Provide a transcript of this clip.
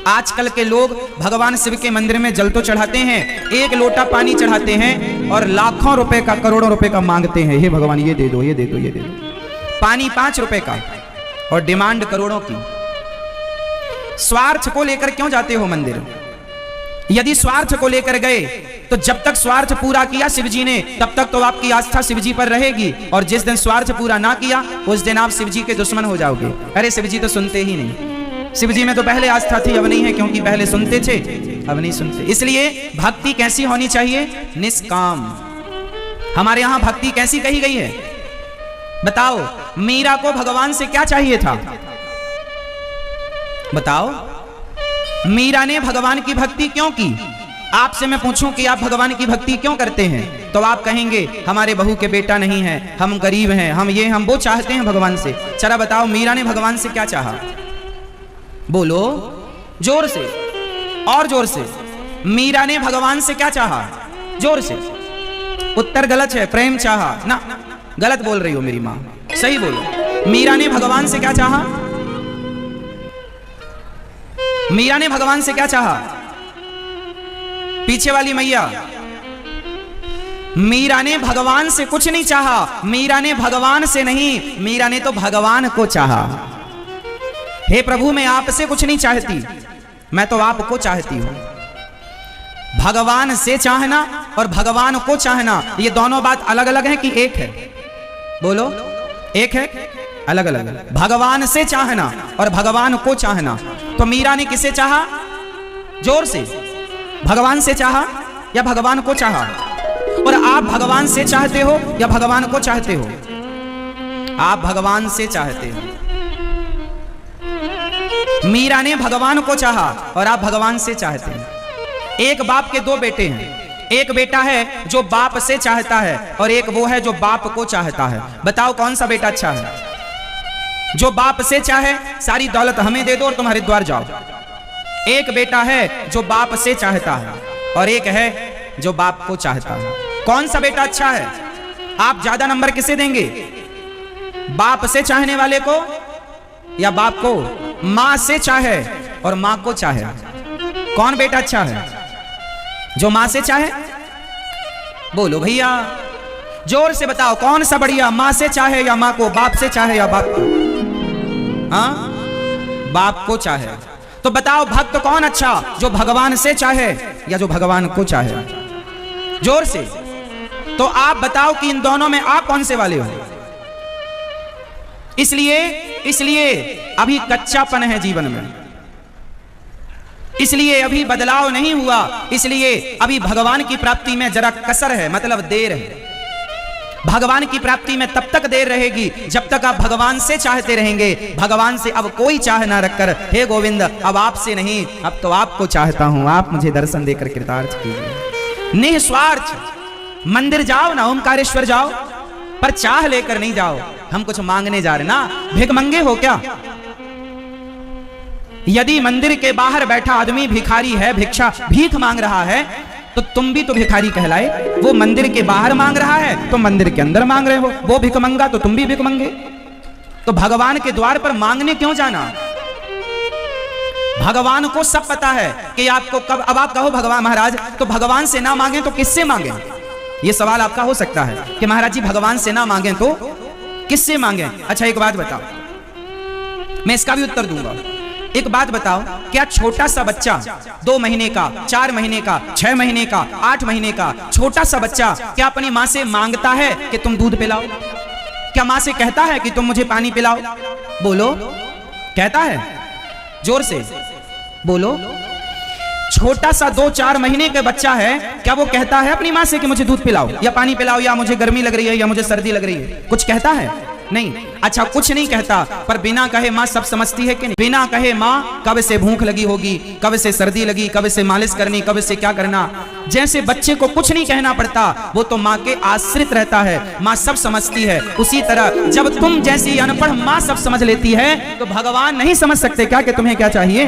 आजकल के लोग भगवान शिव के मंदिर में जल तो चढ़ाते हैं, एक लोटा पानी चढ़ाते हैं और लाखों रुपए का, करोड़ों रुपए का मांगते हैं, हे भगवान ये दे दो, ये दे दो, ये दे दो। पानी 5 रुपए का और डिमांड करोड़ों की। स्वार्थ को लेकर क्यों जाते हो मंदिर? यदि स्वार्थ को लेकर गए तो जब तक स्वार्थ पूरा किया शिव जी ने, तब तक तो आपकी आस्था शिव जी पर रहेगी, और जिस दिन स्वार्थ पूरा ना किया उस दिन आप शिव जी के दुश्मन हो जाओगे। अरे शिव जी तो सुनते ही नहीं, शिव जी में तो पहले आस्था थी, अब नहीं है, क्योंकि पहले सुनते थे अब नहीं सुनते। इसलिए भक्ति कैसी होनी चाहिए? निष्काम। हमारे यहां भक्ति कैसी कही गई है बताओ? मीरा को भगवान से क्या चाहिए था बताओ? मीरा ने भगवान की भक्ति क्यों की? आपसे मैं पूछूं कि आप भगवान की भक्ति क्यों करते हैं, तो आप कहेंगे हमारे बहू के बेटा नहीं है, हम गरीब हैं, हम ये हम वो चाहते हैं भगवान से। चला बताओ मीरा ने भगवान से क्या चाहा? बोलो जोर से, और जोर से। मीरा ने भगवान से क्या चाहा? जोर से। उत्तर गलत है, प्रेम चाहा ना। गलत बोल रही हो मेरी मां, सही बोलो। मीरा ने भगवान से क्या चाहा? मीरा ने भगवान से क्या चाहा? पीछे वाली मैया, मीरा ने भगवान से कुछ नहीं चाहा। मीरा ने भगवान से नहीं, मीरा ने तो भगवान को चाहा। हे प्रभु मैं आपसे कुछ नहीं चाहती, मैं तो आपको चाहती हूं। भगवान से चाहना और भगवान को चाहना, ये दोनों बात अलग अलग है कि एक है? बोलो, एक है? अलग अलग। भगवान से चाहना और भगवान को चाहना। तो मीरा ने किसे चाहा? जोर से। भगवान से चाहा या भगवान को चाहा? और आप भगवान से चाहते हो या भगवान को चाहते हो? आप भगवान से चाहते हो। मीरा ने भगवान को चाहा और आप भगवान से चाहते हैं। एक बाप के दो बेटे हैं, एक बेटा है जो बाप से चाहता है और एक वो है जो बाप को चाहता है। बताओ कौन सा बेटा अच्छा है? जो बाप से चाहे सारी दौलत हमें दे दो और तुम हरिद्वार जाओ। एक बेटा है जो बाप से चाहता है और एक है जो बाप को चाहता है। कौन सा बेटा अच्छा है? आप ज्यादा नंबर किसे देंगे? बाप से चाहने वाले को या बाप को? मां से चाहे और मां को चाहे, कौन बेटा अच्छा है? जो मां से चाहे। बोलो भैया, जोर से बताओ कौन सा बढ़िया? मां से चाहे या मां को? बाप से चाहे या बाप को? हाँ, बाप को चाहे। तो बताओ भक्त कौन अच्छा? जो भगवान से चाहे या जो भगवान को चाहे? जोर से। तो आप बताओ कि इन दोनों में आप कौन से वाले हो? इसलिए अभी कच्चापन है जीवन में, इसलिए अभी बदलाव नहीं हुआ, इसलिए अभी भगवान की प्राप्ति में जरा कसर है, मतलब देर है। भगवान की प्राप्ति में तब तक देर रहेगी जब तक आप भगवान से चाहते रहेंगे। भगवान से अब कोई चाह ना रखकर, हे गोविंद अब आपसे नहीं, अब तो आपको चाहता हूं, आप मुझे दर्शन देकर कृतार्थ कीजिए। निस्वार्थ मंदिर जाओ ना, ओमकारेश्वर जाओ, पर चाह लेकर नहीं जाओ। हम कुछ मांगने जा रहे ना, भिखमंगे हो क्या? यदि मंदिर के बाहर बैठा आदमी भिखारी है, भिक्षा भीख मांग रहा है, तो तुम भी तो भिखारी कहलाए। वो मंदिर के बाहर मांग रहा है, तो मंदिर के अंदर मांग रहे हो। वो भिखमंगा तो तुम भी भिखमंगे। तो भगवान के द्वार पर मांगने क्यों जाना? भगवान को सब पता है कि आपको कब। अब आप कहो भगवान महाराज तो भगवान से ना मांगे तो किससे मांगे? ये सवाल आपका हो सकता है कि महाराज जी भगवान से ना मांगे तो किससे मांगे? अच्छा एक बात बताओ, मैं इसका भी उत्तर दूंगा। एक बात बताओ, क्या छोटा सा बच्चा 2 महीने का, 4 महीने का, 6 महीने का, 8 महीने का छोटा सा बच्चा क्या अपनी माँ से मांगता है कि तुम दूध पिलाओ? क्या माँ से कहता है कि तुम मुझे पानी पिलाओ? बोलो, कहता है? जोर से बोलो। छोटा सा 2-4 महीने का बच्चा है, क्या वो कहता है अपनी माँ से कि मुझे दूध पिलाओ या पानी पिलाओ या मुझे गर्मी लग रही है या मुझे सर्दी लग रही है? कुछ कहता है? नहीं। अच्छा कुछ नहीं कहता, पर बिना कहे माँ सब समझती है कि नहीं? बिना कहे माँ कब से भूख लगी होगी, कब से सर्दी लगी, कब से मालिश करनी, कब से क्या करना। जैसे बच्चे को कुछ नहीं कहना पड़ता, वो तो माँ के आश्रित रहता है, माँ सब समझती है। उसी तरह जब तुम जैसी अनपढ़ माँ सब समझ लेती है, तो भगवान नहीं समझ सकते क्या कि तुम्हें क्या चाहिए?